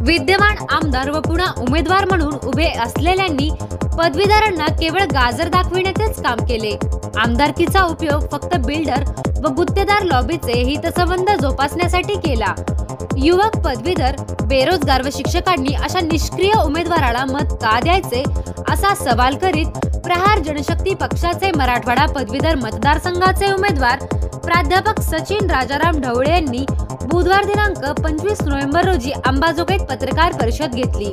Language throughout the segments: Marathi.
विद्यमान आमदार व पुन्हा उमेदवार म्हणून उभे असलेल्यांनी पदवीधरांना केवळ गाजर दाखविण्याचेच काम केले। आमदारकीचा उपयोग फक्त बिल्डर व गुत्तेदार लॉबीचे हितसंबंध जोपासण्यासाठी केला। युवक, पदवीधर, बेरोजगार व शिक्षकांनी अशा निष्क्रिय उमेदवाराला मत का द्यायचे असा सवाल करीत प्रहार जनशक्ती पक्षाचे मराठवाडा पदवीधर मतदारसंघाचे उमेदवार प्राध्यापक सचिन राजाराम ढवळे यांनी बुधवार दिनांक 25 नोव्हेंबर रोजी अंबाजोगाईत पत्रकार परिषद घेतली।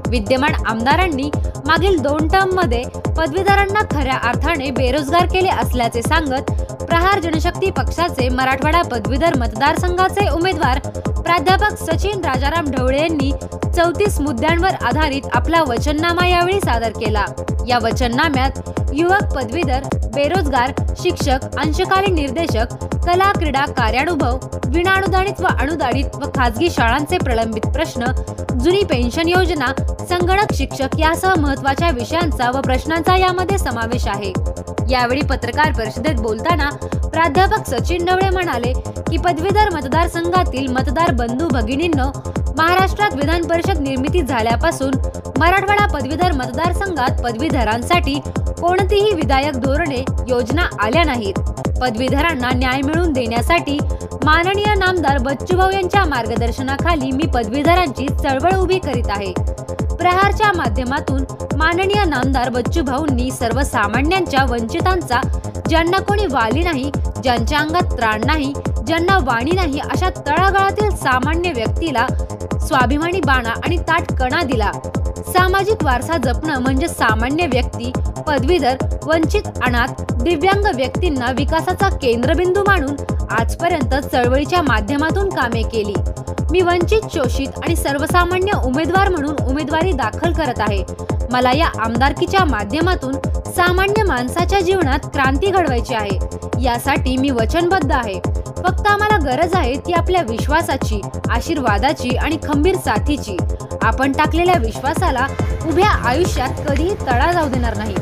विद्यमान आमदारांनी मागील 2 टर्ममध्ये पदवीधरांना खऱ्या अर्थाने बेरोजगार केले असल्याचे सांगत प्रहार जनशक्ती पक्षाचे मराठवाडा पदवीधर मतदारसंघाचे उमेदवार प्राध्यापक सचिन राजाराम ढवळे यांनी 34 मुद्द्यांवर आधारित आपला वचननामा यावेळी सादर केला। या वचननाम्यात युवक, पदवीधर, बेरोजगार, शिक्षक, अंशकालीन निर्देशक, कला क्रीडा कार्यानुभव, विनाअनुदानित व अनुदानित व खासगी शाळांचे प्रलंबित प्रश्न, जुनी पेन्शन योजना, संगणक शिक्षक यासह महत्त्वाच्या विषयांचा व प्रश्नांचा यामध्ये समावेश आहे। यावेळी पत्रकार परिषदेत बोलताना प्राध्यापक सचिन ढवळे म्हणाले की पदवीधर मतदारसंघातील मतदार बंधू भगिनींनो, महाराष्ट्रात विधान परिषद निर्मिती झाल्यापासून मराठवाडा पदवीधर मतदारसंघात पदवीधरांसाठी कोणतीही विधायक धोरणे, योजना आल्या नाहीत। पदवीधरांना न्याय मिळवून देण्यासाठी माननीय नामदार बच्चूभाऊ यांच्या मार्गदर्शनाखाली मी पदवीधरांची चळवळ उभी करीत आहे। प्रहारच्या माध्यमातून माननीय नामदार बच्चूभाऊंनी सर्वसामान्यांच्या, वंचितांचा, ज्यांना कोणी वाली नाही, ज्यांच्या अंगात त्राण नाही, ज्यांना वाणी नाही अशा तळागाळातील सामान्य व्यक्तीला स्वाभिमानी बाणा आणि ताठ कणा दिला। सामाजिक वारसा जपणं म्हणजे सामान्य व्यक्ती, पदवीधर, वंचित, अनाथ, दिव्यांग व्यक्तींना विकासाचा केंद्रबिंदू मानून आजपर्यंत चळवळीच्या माध्यमातून कामे केली। मी वंचित, शोषित आणि सर्वसामान्य उमेदवार म्हणून उमेदवारी दाखल करत आहे। मला या आमदारकीच्या माध्यमातून सामान्य माणसाच्या जीवनात क्रांती घडवायची आहे। यासाठी मी वचनबद्ध आहे। फक्त आम्हाला गरज आहे ती आपल्या विश्वासाची, आशीर्वादाची आणि खंबीर साथीची। आपण टाकलेल्या विश्वासाला उभ्या आयुष्यात कधीही तडा जाऊ देणार नाही।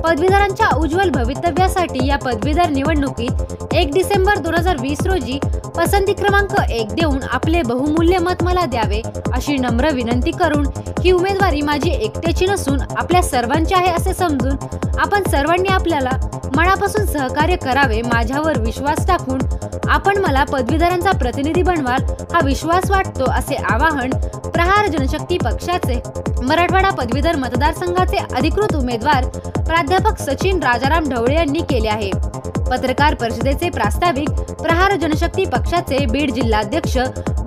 पदवीधरांच्या उज्ज्वल भवितव्यासाठी या पदवीधर निवडणुकीत 1 डिसेंबर 2020 रोजी पसंती क्रमांक 1 देऊन आपले बहुमूल्य मत मला द्यावे अशी नम्र विनंती करून ही उमेदवारी माझी एकट्याची नसून आपल्या सर्वांची आहे असे समजून आपण सर्वांनी आपल्याला मनापासून सहकार्य करावे। माझ्यावर विश्वास टाकून आपण मला पदवीधरांचा प्रतिनिधी बनवाल हा विश्वास वाटतो असे आवाहन प्रहार जनशक्ती पक्षाचे मराठवाडा पदवीधर मतदारसंघाचे अधिकृत उमेदवार प्राध्यापक सचिन राजाराम ढवळे यांनी केले आहे। पत्रकार परिषदेचे प्रास्ताविक प्रहार जनशक्ती पक्षाचे बीड जिल्हाध्यक्ष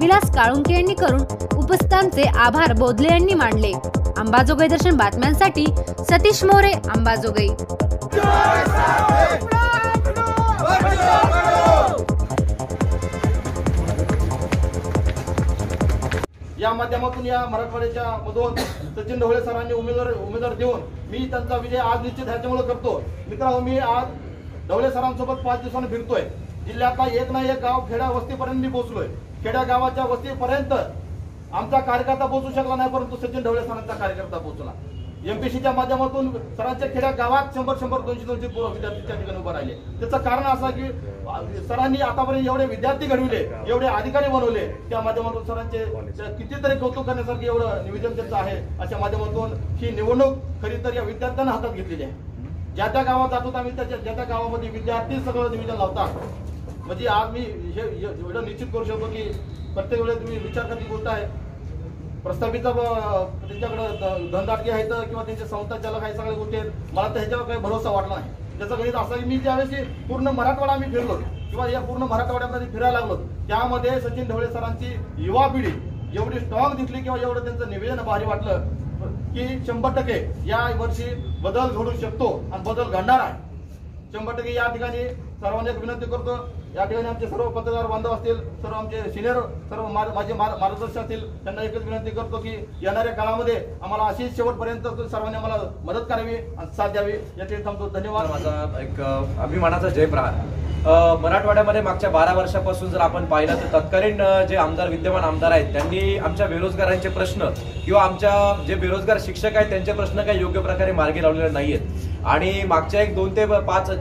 विलास काळुंके यांनी करून उपस्थितांचे आभार बोधले यांनी मानले। अंबाजोगाई दर्शन बातम्यांसाठी सतीश मोरे, अंबाजोगाई। या माध्यमातून या मराठवाड्याच्या मधून सचिन ढवळे सरांनी उमेदवार देऊन मी त्यांचा विजय आज निश्चित ह्याच्यामुळे करतो। मित्रांनो, मी आज ढवळे सरांसोबत 5 दिवसांनी फिरतोय। जिल्ह्यातला एक ना एक गाव, खेड्या वस्तीपर्यंत मी पोहोचलोय। खेड्या गावाच्या वस्तीपर्यंत आमचा कार्यकर्ता पोहोचू शकला नाही, परंतु सचिन ढवळे सरांचा कार्यकर्ता पोहोचला। एमपीसीच्या माध्यमातून सरांच्या खेड्या गावात 100-100, 200-200 विद्यार्थी त्या ठिकाणी उभे राहिले। त्याचं कारण असं की सरांनी आतापर्यंत एवढे विद्यार्थी घडविले, एवढे अधिकारी बनवले, त्या माध्यमातून सरांचे कितीतरी कौतुक करण्यासारखे एवढं निवेदन त्यांचं आहे। अशा माध्यमातून ही निवडणूक खरी तर या विद्यार्थ्यांना हातात घेतलेली आहे। ज्या त्या गावात जातो आम्ही त्या त्या गावामध्ये विद्यार्थी सगळं निवेदन लावतात। म्हणजे आज मी एवढं निश्चित करू शकतो की प्रत्येक वेळेस तुम्ही विचार करण्याची गोष्ट आहे। प्रस्तावित त्यांच्याकडे धनदाटके आहेत किंवा त्यांचे संस्था चालक आहेत, सगळ्या गोष्टी आहेत। मला तर ह्याच्यावर काही भरोसा वाटला नाही। त्याचं गणित असं की मी ज्यावेळेस पूर्ण मराठवाडा मी फिरलो किंवा या पूर्ण मराठवाड्यामध्ये फिरायला लागलो, त्यामध्ये सचिन ढवळे सरांची युवा पिढी एवढी स्ट्रॉंग दिसली किंवा एवढं त्यांचं निवेदन भारी वाटलं की 100% या वर्षी बदल घडू शकतो आणि बदल घडणार आहे 100%। या ठिकाणी सर्वांनी विनंती करतो, या ठिकाणी आमचे सर्व पत्रकार बांधव असतील, सर्व आमचे सिनियर, सर्व माझे मार्गदर्शक असतील, त्यांना एकच विनंती करतो की येणाऱ्या काळामध्ये आम्हाला अशीच शेवटपर्यंत सर्वांनी आम्हाला मदत करावी आणि साथ द्यावी। याचे थांबतो। धन्यवाद। माझा एक अभिमानाचा जय प्रहार। मराठवाड्यामध्ये मागच्या 12 वर्षापासून जर आपण पाहिलं तर तत्कालीन जे आमदार विद्यमान आमदार आहेत त्यांनी आमच्या बेरोजगारांचे प्रश्न किंवा आमच्या जे बेरोजगार शिक्षक आहेत त्यांचे प्रश्न काही योग्य प्रकारे मार्गी लावलेले नाहीयेत। आणि मागच्या 2 ते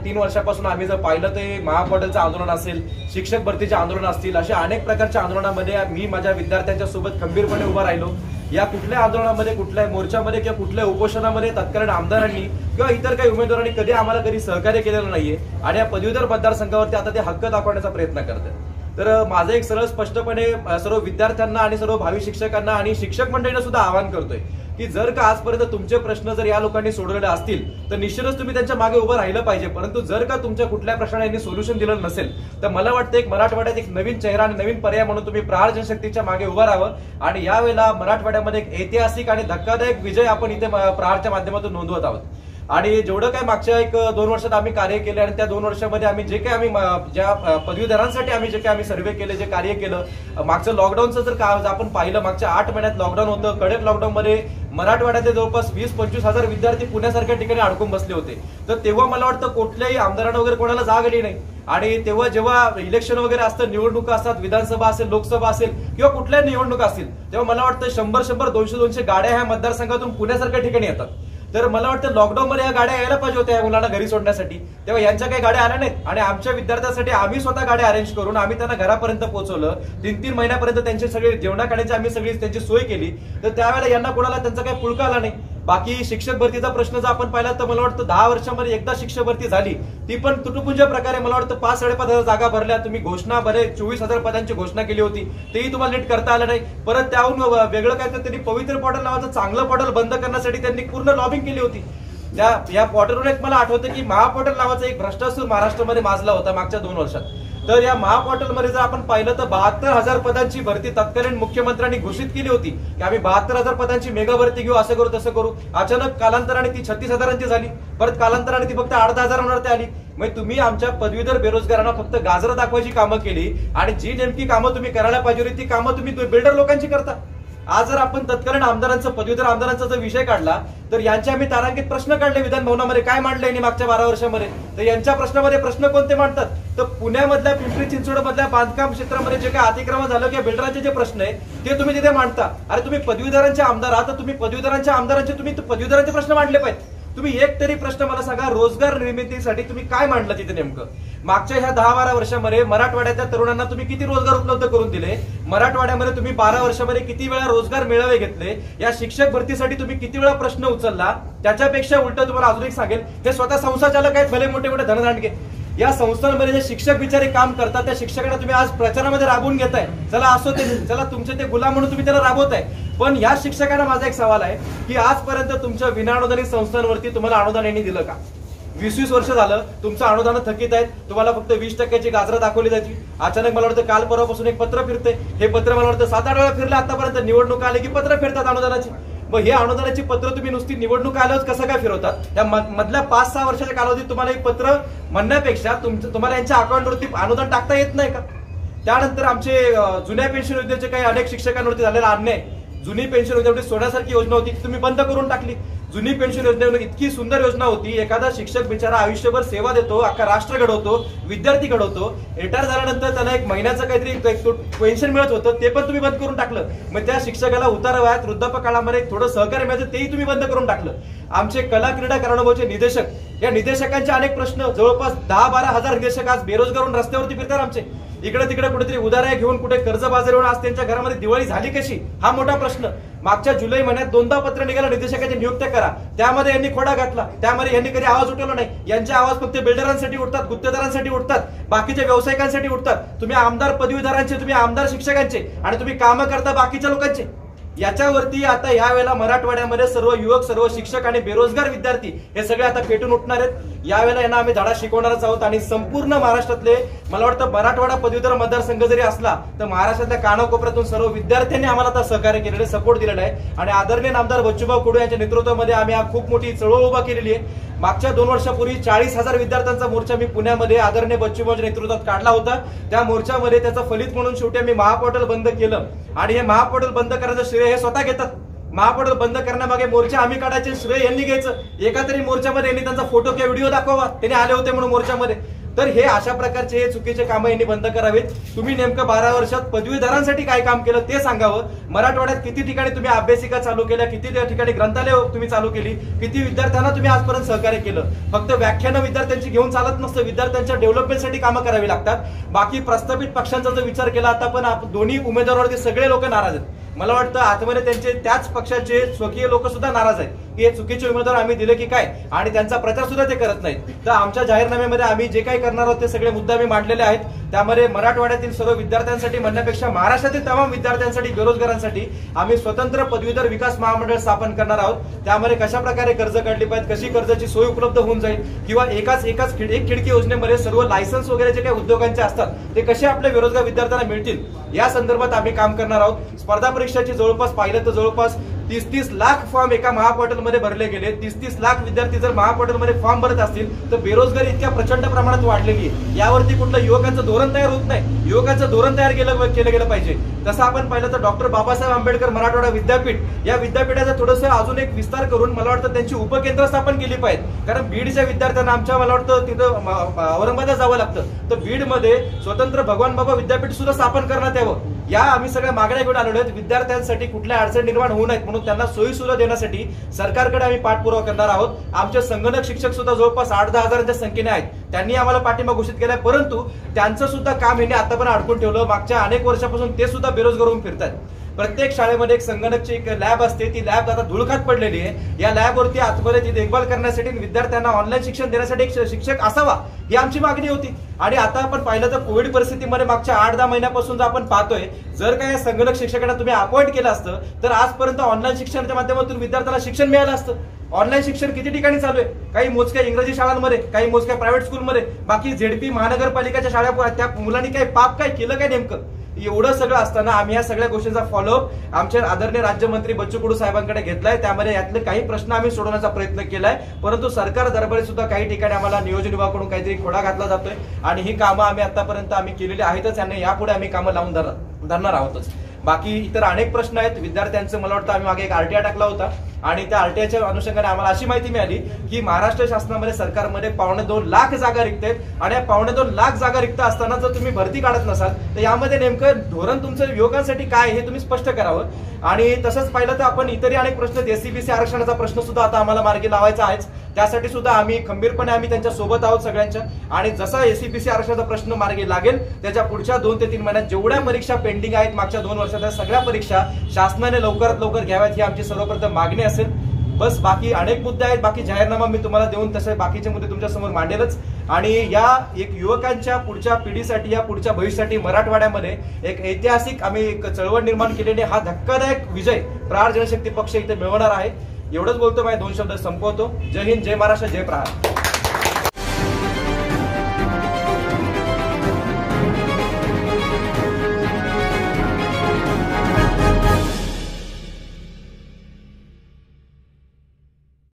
3 वर्षापासून आम्ही जर पाहिलं ते महापॉर्टलचं आंदोलन असेल, शिक्षक भरतीचे आंदोलन असतील, अशा अनेक प्रकारच्या आंदोलनामध्ये मी माझ्या विद्यार्थ्यांच्या सोबत खंबीरपणे उभा राहिलो। या कुठल्या आंदोलनामध्ये, कुठल्याही मोर्चामध्ये किंवा कुठल्या उपोषणामध्ये तत्कालीन आमदारांनी किंवा इतर काही उमेदवारांनी कधी आम्हाला कधी सहकार्य केलेलं नाहीये आणि या पदवीधर मतदारसंघावरती आता ते हक्क दाखवण्याचा प्रयत्न करतात। तर माझं एक सरळ स्पष्टपणे सर्व विद्यार्थ्यांना आणि सर्व भावी शिक्षकांना आणि शिक्षक मंडळींना सुद्धा आवाहन करतोय की जर का आजपर्यंत तुमचे प्रश्न जर या लोकांनी सोडवलेले असतील तर निश्चितच तुम्ही त्यांच्या मागे उभं राहिलं पाहिजे, परंतु जर का तुमच्या कुठल्या प्रश्नाला यांनी सोल्युशन दिलं नसेल तर मला वाटतं एक मराठवाड्यात एक नवीन चेहरा आणि नवीन पर्याय म्हणून तुम्ही प्रहार जनशक्तीच्या मागे उभं राहावं आणि यावेळेला मराठवाड्यामध्ये एक ऐतिहासिक आणि धक्कादायक विजय आपण इथे प्रहारच्या माध्यमातून नोंदवत आहोत। आणि जेवढं काय मागच्या 2 वर्षात आम्ही कार्य केले आणि त्या 2 वर्षामध्ये आम्ही जे काही ज्या पदवीधरांसाठी आम्ही जे काही सर्व्हे केले, जे कार्य केलं, मागचं लॉकडाऊनचं जर आपण पाहिलं, मागच्या 8 महिन्यात लॉकडाऊन होतं, कडक लॉकडाऊन मध्ये मराठवाड्यातले जवळपास 20-25 हजार विद्यार्थी पुण्यासारख्या ठिकाणी अडकून बसले होते। तर तेव्हा मला वाटतं कुठल्याही आमदारांना वगैरे कोणाला जाग आली नाही आणि तेव्हा जेव्हा इलेक्शन वगैरे असतं, निवडणुका असतात, विधानसभा असेल, लोकसभा असेल किंवा कुठल्याही निवडणुका असतील, तेव्हा मला वाटतं 100-100, 200-200 गाड्या ह्या मतदारसंघातून पुण्यासारख्या ठिकाणी येतात। तर मला वाटतं लॉकडाऊन मध्ये या गाड्या यायला पाहिजे होत्या या मुलांना घरी सोडण्यासाठी, तेव्हा यांच्या काही गाड्या आल्या नाहीत आणि आमच्या विद्यार्थ्यांसाठी आम्ही स्वतः गाड्या अरेंज करून आम्ही त्यांना घरापर्यंत पोहोचवलं। 3-3 महिन्यापर्यंत त्यांचे सगळे जेवणाखाण्याची आम्ही सगळी त्यांची सोय केली। तर त्यावेळेला यांना कोणाला त्यांचा काही पुळका आला नाही। बाकी शिक्षक भरतीचा प्रश्न जर आपण पाहिला तर मला वाटतं 10 वर्षांमध्ये एकदा शिक्षक भरती झाली, ती पण तुटपुंज प्रकारे मला वाटतं 5-5.5 हजार जागा भरल्या। तुम्ही घोषणा 24,000 पदांची घोषणा केली होती, तेही तुम्हाला नीट करता आलं नाही। परत त्याहून वेगळं काय तर त्यांनी पवित्र पॉर्टल नावाचं चांगलं पॉर्टल बंद करण्यासाठी त्यांनी पूर्ण लॉबिंग केली होती। या पॉर्टलवर एक मला आठवतं की महापॉर्टल नावाचा एक भ्रष्टाचार महाराष्ट्रामध्ये माजला होता मागच्या 2 वर्षात। तर या महापॉर्टलमध्ये जर आपण पाहिलं तर 72,000 पदांची भरती तत्कालीन मुख्यमंत्र्यांनी घोषित केली होती की आम्ही 72,000 पदांची मेगा भरती घेऊ, असं करू तसं करू। अचानक कालांतराने ती 36,000ची झाली, परत कालांतराने ती फक्त 8,000 आली। म्हणजे तुम्ही आमच्या पदवीधर बेरोजगारांना फक्त गाजर दाखवायची कामं केली आणि जी नेमकी कामं तुम्ही करायला पाहिजे होती ती कामं तुम्ही बिल्डर लोकांची करता। आज जर आपण तत्कालीन आमदारांचा, पदवीधर आमदारांचा जर विषय काढला तर यांचे आम्ही तारांकित प्रश्न काढले विधान भवनामध्ये, काय मांडले यांनी मागच्या 12 वर्षामध्ये। तर यांच्या प्रश्नामध्ये प्रश्न कोणते मांडतात तर पुण्यामधल्या पिंपरी चिंचवड मधल्या बांधकाम क्षेत्रामध्ये जे काही अतिक्रमण झालं किंवा बिल्डरांचे जे प्रश्न आहे ते तुम्ही तिथे मांडता। अरे तुम्ही पदवीधरांचे आमदार आहात तर तुम्ही पदवीधरांच्या आमदारांचे तुम्ही पदवीधरांचे प्रश्न मांडले पाहिजे। तुम्ही एक तरी प्रश्न मला सांगा, रोजगार निर्मितीसाठी तुम्ही काय मांडलं तिथे नेमकं? मागच्या ह्या 10-12 वर्षामध्ये मराठवाड्याच्या तरुणांना तुम्ही किती रोजगार उपलब्ध करून दिले? मराठवाड्यामध्ये तुम्ही 12 वर्षामध्ये किती वेळा रोजगार मेळावे घेतले? या शिक्षक भरतीसाठी तुम्ही किती वेळा प्रश्न उचलला? त्याच्यापेक्षा उलट तुम्हाला अजून एक सांगेल, हे स्वतः संस्थाचालक आहेत, भले मोठे मोठे धनदांडगे, या संस्थांमध्ये जे शिक्षक बिचारे काम करतात त्या शिक्षकांना तुम्ही आज प्रचारामध्ये राबवून घेताय। चला असो ते, चला तुमचे ते गुलाम म्हणून तुम्ही त्याला राबवताय, पण या शिक्षकांना माझा एक सवाल आहे की आजपर्यंत तुमच्या विनाअनुदानित संस्थांवरती तुम्हाला अनुदान यांनी दिलं का? 20-20 वर्ष झालं तुमचं अनुदान थकीत आहेत, तुम्हाला फक्त 20% गाजरं दाखवली जायची। अचानक मला वाटतं काल परवापासून एक पत्र फिरतंय, हे पत्र मला वाटतं 7-8 वेळा फिरलं आतापर्यंत। निवडणूक आले की पत्र फिरतात अनुदानाची, मग हे अनुदानाची पत्र तुम्ही नुसती निवडणूक आल्यावर कसं काय फिरवतात? त्या मधल्या 5-6 वर्षाच्या कालावधीत तुम्हाला एक पत्र म्हणण्यापेक्षा तुम्हाला यांच्या अकाउंटवरती अनुदान टाकता येत नाही का? त्यानंतर आमचे जुन्या पेन्शन योजनेचे काही अनेक शिक्षकांवरती झालेला अन्याय, जुनी पेन्शन योजना सोन्यासारखी योजना होती तुम्ही बंद करून टाकली। जुनी पेन्शन योजना इतकी सुंदर योजना होती, एखादा शिक्षक बिचारा आयुष्यभर सेवा देतो, अख्खा राष्ट्र घडवतो, विद्यार्थी घडवतो, रिटायर झाल्यानंतर त्याला एक महिन्याचं काहीतरी पेन्शन मिळत होतं, ते पण तुम्ही बंद करून टाकलं। मग त्या शिक्षकाला उतार वयात वृद्धापकाळामध्ये थोडं सहकार्य मिळायचं तेही तुम्ही बंद करून टाकलं। आमचे कला क्रीडा कार्यानुभवचे निदेशक, या निदेशकांचे अनेक प्रश्न, जवळपास 10-12 हजार निदेशक आज बेरोजगार होऊन रस्त्यावरती फिरतात आमचे। इकडे तिकडे कुठेतरी उधाऱ्या घेऊन, कुठे कर्जबाजारी होऊन आज त्यांच्या घरामध्ये दिवाळी झाली कशी, हा मोठा प्रश्न। मागच्या जुलै महिन्यात 2दा पत्र निघालं निदेशकाची नियुक्त्या करा, त्यामध्ये यांनी खोडा घातला, त्यामध्ये यांनी कधी आवाज उठवला नाही। यांचे आवाज फक्त बिल्डरांसाठी उठतात, गुत्तेदारांसाठी उठतात, बाकीच्या व्यावसायिकांसाठी उठतात। तुम्ही आमदार पदवीधरांचे, तुम्ही आमदार शिक्षकांचे आणि तुम्ही कामं करता बाकीच्या लोकांचे। याच्यावरती आता यावेळेला मराठवाड्यामध्ये सर्व युवक, सर्व शिक्षक आणि बेरोजगार विद्यार्थी हे सगळे आता पेटून उठणार आहेत। यावेळेला यांना आम्ही धडा शिकवणारच आहोत आणि संपूर्ण महाराष्ट्रातले, मला वाटतं मराठवाडा पदवीधर मतदारसंघ जरी असला तर महाराष्ट्रातल्या कानाकोपऱ्यातून सर्व विद्यार्थ्यांनी आम्हाला आता सहकार्य केलेलं, सपोर्ट दिलेला आहे आणि आदरणीय आमदार बच्चूभाऊ कडू यांच्या नेतृत्वामध्ये आम्ही खूप मोठी चळवळ उभा केलेली आहे। मागच्या 2 वर्षापूर्वी 40,000 विद्यार्थ्यांचा मोर्चा मी पुण्यामध्ये आदरणीय बच्चूभाऊच्या नेतृत्वात काढला होता। त्या मोर्चामध्ये त्याचं फलित म्हणून शेवटी आम्ही महापोर्टल बंद केलं आणि हे महापोर्टल बंद करायचं श्रेय हे स्वतः घेतात। महापोर्टल बंद करण्यामागे मोर्चा आम्ही काढायचे श्रेय यांनी घ्यायचं। एका तरी मोर्चामध्ये यांनी त्यांचा फोटो किंवा व्हिडिओ दाखवा, त्यांनी आले होते म्हणून मोर्चामध्ये। तर हे अशा प्रकारचे हे चुकीचे कामं यांनी बंद करावेत. तुम्ही नेमकं 12 वर्षात पदवीधरांसाठी काय काम केलं ते सांगावं. मराठवाड्यात किती ठिकाणी तुम्ही अभ्यासिका चालू केल्या, किती ठिकाणी ग्रंथालय तुम्ही चालू केली, किती विद्यार्थ्यांना तुम्ही आजपर्यंत सहकार्य केलं. फक्त व्याख्यानं विद्यार्थ्यांची घेऊन चालत नसतं, विद्यार्थ्यांच्या डेव्हलपमेंटसाठी कामं करावी लागतात. बाकी प्रस्थापित पक्षांचा जर विचार केला आता पण दोन्ही उमेदवारावरती सगळे लोक नाराज आहेत. मला वाटतं आतमध्ये त्यांचे त्याच पक्षाचे स्वकीय लोक सुद्धा नाराज आहेत की हे चुकीचे उमेदवार आम्ही दिले की काय, आणि त्यांचा प्रचार सुद्धा ते करत नाहीत. तर आमच्या जाहीरनाम्यामध्ये आम्ही जे काही करणार आहोत ते सगळे मुद्दे आम्ही मांडलेले आहेत. त्यामध्ये मराठवाड्यातील सर्व विद्यार्थ्यांसाठी म्हणण्यापेक्षा महाराष्ट्रातील तमाम विद्यार्थ्यांसाठी, बेरोजगारांसाठी आम्ही स्वतंत्र पदवीधर विकास महामंडळ स्थापन करणार आहोत. त्यामध्ये कशा प्रकारे कर्ज काढली पाहिजे, कशी कर्जाची सोय उपलब्ध होऊन जाईल, किंवा एक खिडकी योजनेमध्ये सर्व लायसन्स वगैरे जे काही उद्योगांचे असतात ते कसे आपल्या बेरोजगार विद्यार्थ्यांना मिळतील या संदर्भात आम्ही काम करणार आहोत. स्पर्धा परीक्षाची जवळपास पाहिलं तर जवळपास 30 लाख फॉर्म एका महापोर्टलमध्ये भरले गेले. 30 लाख विद्यार्थी जर महापोर्टलमध्ये फॉर्म भरत असतील तर बेरोजगारी इतक्या प्रचंड प्रमाणात वाढलेली आहे. यावरती कुठलं युवकांचं धोरण तयार होत नाही. युवकांचं धोरण तयार केलं गेलं पाहिजे. तसं आपण पाहिलं तर डॉक्टर बाबासाहेब आंबेडकर मराठवाडा विद्यापीठ या विद्यापीठाचा थोडंसं अजून एक विस्तार करून मला वाटतं त्यांची उपकेंद्र स्थापन केली पाहिजे. कारण बीडच्या विद्यार्थ्यांना आमच्या मला वाटतं तिथं औरंगाबाद जावं लागतं, तर बीडमध्ये स्वतंत्र भगवान बाबा विद्यापीठ सुद्धा स्थापन करण्यात यावं. या आम्ही सगळ्या मागण्या घेऊन आलेलो आहेत. विद्यार्थ्यांसाठी कुठल्या अडचण निर्माण होऊ नयेत म्हणून त्यांना सोयी सुविधा देण्यासाठी सरकारकडे आम्ही पाठपुरावा करणार आहोत. आमचे संगणक शिक्षक सुद्धा जवळपास 8-10 हजारांच्या संख्येने आहेत. त्यांनी आम्हाला पाठिंबा घोषित केलाय, परंतु त्यांचं सुद्धा काम यांनी आतापर्यंत अडकून ठेवलं. मागच्या अनेक वर्षापासून ते सुद्धा बेरोजगार होऊन फिरतात. प्रत्येक शाळेमध्ये एक संगणकची एक लॅब असते, ती लॅब आता धुळखात पडलेली आहे. या लॅबवरती आतमध्ये देखभाल करण्यासाठी, विद्यार्थ्यांना ऑनलाईन शिक्षण देण्यासाठी एक शिक्षक असावा ही आमची मागणी होती. आणि आता आपण पाहिलं तर कोविड परिस्थितीमध्ये मागच्या 8-10 महिन्यापासून जर आपण पाहतोय, जर काही संगणक शिक्षकांना तुम्ही अपॉइंट केलं असतं तर आजपर्यंत ऑनलाईन शिक्षणाच्या माध्यमातून विद्यार्थ्यांना शिक्षण मिळालं असतं. ऑनलाईन शिक्षण किती ठिकाणी चालू आहे, काही मोजक्या इंग्रजी शाळांमध्ये, काही मोजक्या प्रायव्हेट स्कूलमध्ये, बाकी झेडपी महानगरपालिकेच्या शाळा त्या मुलांनी काय पाप काय केलं काय नेमकं. एवढं सगळं असताना आम्ही या सगळ्या गोष्टींचा फॉलोअप आमचे आदरणीय राज्यमंत्री बच्चू कडू साहेबांकडे घेतलाय. त्यामध्ये यातले काही प्रश्न आम्ही सोडवण्याचा प्रयत्न केलाय, परंतु सरकार दरबारी सुद्धा काही ठिकाणी आम्हाला नियोजन विभागाकडून काहीतरी खोडा घातला जातोय. आणि ही कामं आम्ही आतापर्यंत आम्ही केलेली आहेतच, आणि यापुढे आम्ही कामं लावून धरणार आहोतच. बाकी इतर अनेक प्रश्न आहेत विद्यार्थ्यांचे. मला वाटतं आम्ही मागे एक आरटीआय टाकला होता, आणि त्या आरटीआयच्या अनुषंगाने आम्हाला अशी माहिती मिळाली की महाराष्ट्र शासनामध्ये सरकारमध्ये 2.25 लाख जागा रिक्त आहेत. आणि या 2.25 लाख जागा रिक्त असताना जर तुम्ही भरती काढत नसाल तर यामध्ये नेमकं धोरण तुमचं युवकांसाठी काय हे तुम्ही स्पष्ट करावं. आणि तसंच पाहिलं तर आपण इतरही अनेक प्रश्न, एससीबीसी आरक्षणाचा प्रश्न सुद्धा आता आम्हाला मार्गी लावायचा आहेच. त्यासाठी सुद्धा आम्ही खंबीरपणे आम्ही त्यांच्या सोबत आहोत सगळ्यांच्या. आणि जसा एससीबीसी आरक्षणाचा प्रश्न मार्गी लागेल त्याच्या पुढच्या 2 ते 3 महिन्यात जेवढ्या परीक्षा पेंडिंग आहेत मागच्या 2 वर्षात, त्या सगळ्या परीक्षा शासनाने लवकरात लवकर घ्याव्यात ही आमची सर्वप्रथम मागणी असेल. बस बाकी अनेक मुद्दे आहेत. बाकी जाहीरनामा मी तुम्हाला देऊन तसे बाकीचे मुद्दे तुमच्या समोर मांडेलच. आणि या एक युवकांच्या पुढच्या पिढीसाठी, या पुढच्या भविष्यासाठी मराठवाड्यामध्ये एक ऐतिहासिक आम्ही एक चळवळ निर्माण केलेली, हा धक्कादायक विजय प्रहार जनशक्ती पक्ष इथे मिळवणार आहे. एवढंच बोलतो, माझे 2 शब्द संपवतो. जय हिंद, जय महाराष्ट्र, जय प्रहार.